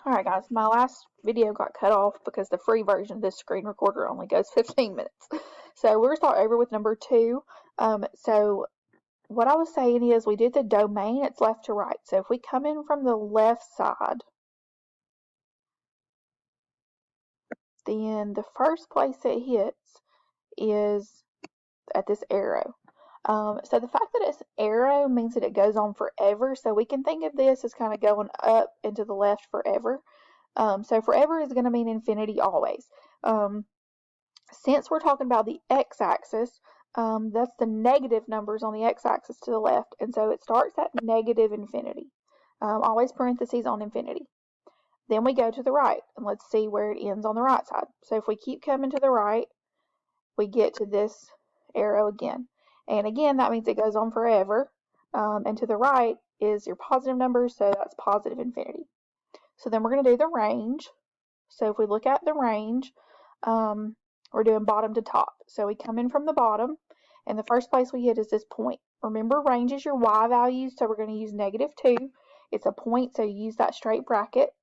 Alright guys, my last video got cut off because the free version of this screen recorder only goes 15 minutes. So we're going to start over with number 2. So what I was saying is we did the domain, it's left to right. So if we come in from the left side, then the first place it hits is at this arrow. So the fact that it's arrow means that it goes on forever. So we can think of this as kind of going up and to the left forever. So forever is going to mean infinity always. Since we're talking about the x-axis, that's the negative numbers on the x-axis to the left, and so it starts at negative infinity. Always parentheses on infinity. Then we go to the right, and let's see where it ends on the right side. So if we keep coming to the right, we get to this arrow again. And again, that means it goes on forever. And to the right is your positive numbers, so that's positive infinity. So then we're going to do the range. So if we look at the range, we're doing bottom to top. So we come in from the bottom, and the first place we hit is this point. Remember, range is your y values, so we're going to use -2. It's a point, so you use that straight bracket.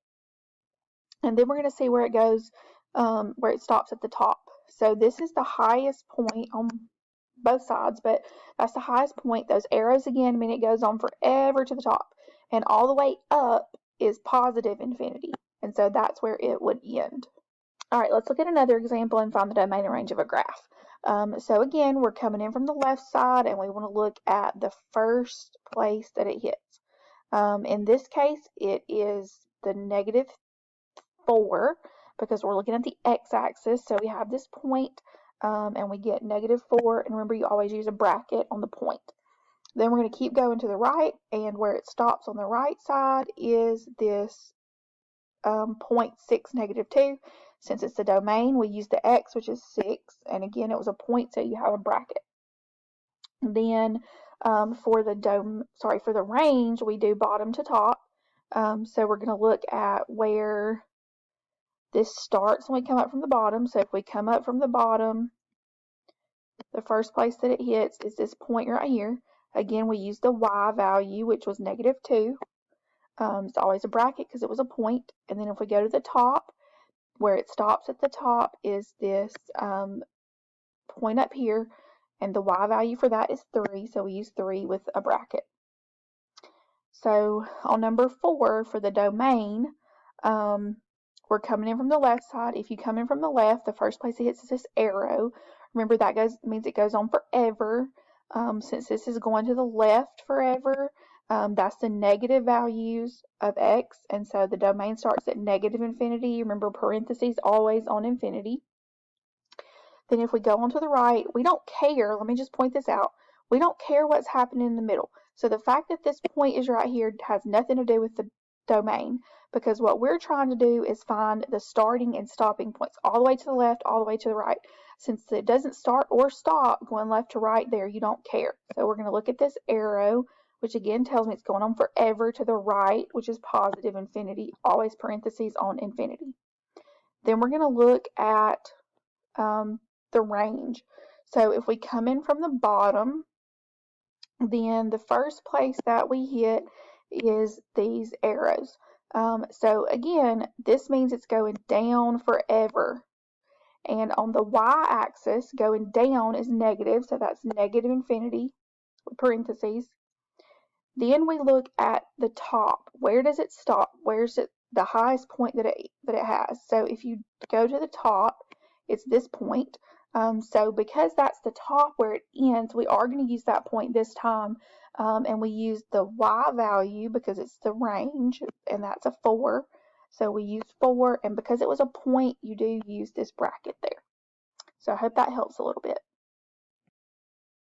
And then we're going to see where it goes, where it stops at the top. So this is the highest point on both sides, but that's the highest point. Those arrows again mean it goes on forever to the top. And all the way up is positive infinity. And so that's where it would end. All right, let's look at another example and find the domain and range of a graph. So again, we're coming in from the left side, and we want to look at the first place that it hits. In this case, it is the -4 because we're looking at the x-axis. So we have this point, and we get -4. And remember, you always use a bracket on the point. Then we're going to keep going to the right, and where it stops on the right side is this 0.6 -2. Since it's the domain, we use the x, which is 6, and again, it was a point, so you have a bracket. Then for the range, we do bottom to top. So we're going to look at where this starts when we come up from the bottom. So if we come up from the bottom, the first place that it hits is this point right here. Again, we use the y value, which was -2. It's always a bracket because it was a point. And then if we go to the top, where it stops at the top is this point up here, and the y value for that is 3, so we use 3 with a bracket. So on number 4 for the domain, we're coming in from the left side. If you come in from the left, the first place it hits is this arrow. Remember, that means it goes on forever. Since this is going to the left forever, that's the negative values of x, and so the domain starts at negative infinity. Remember, parentheses always on infinity. Then if we go on to the right, we don't care. Let me just point this out. We don't care what's happening in the middle. So the fact that this point is right here has nothing to do with the domain, because what we're trying to do is find the starting and stopping points all the way to the left, all the way to the right. Since it doesn't start or stop going left to right there, you don't care. So we're going to look at this arrow, which again tells me it's going on forever to the right, which is positive infinity, always parentheses on infinity. Then we're going to look at the range. So if we come in from the bottom, then the first place that we hit is these arrows. So again, this means it's going down forever. And on the y-axis, going down is negative, so that's negative infinity, parentheses. Then we look at the top. Where does it stop? Where's it the highest point that it has? So if you go to the top, it's this point. So because that's the top where it ends, we are going to use that point this time, and we use the y value because it's the range, and that's a 4. So we use 4, and because it was a point, you do use this bracket there. So I hope that helps a little bit.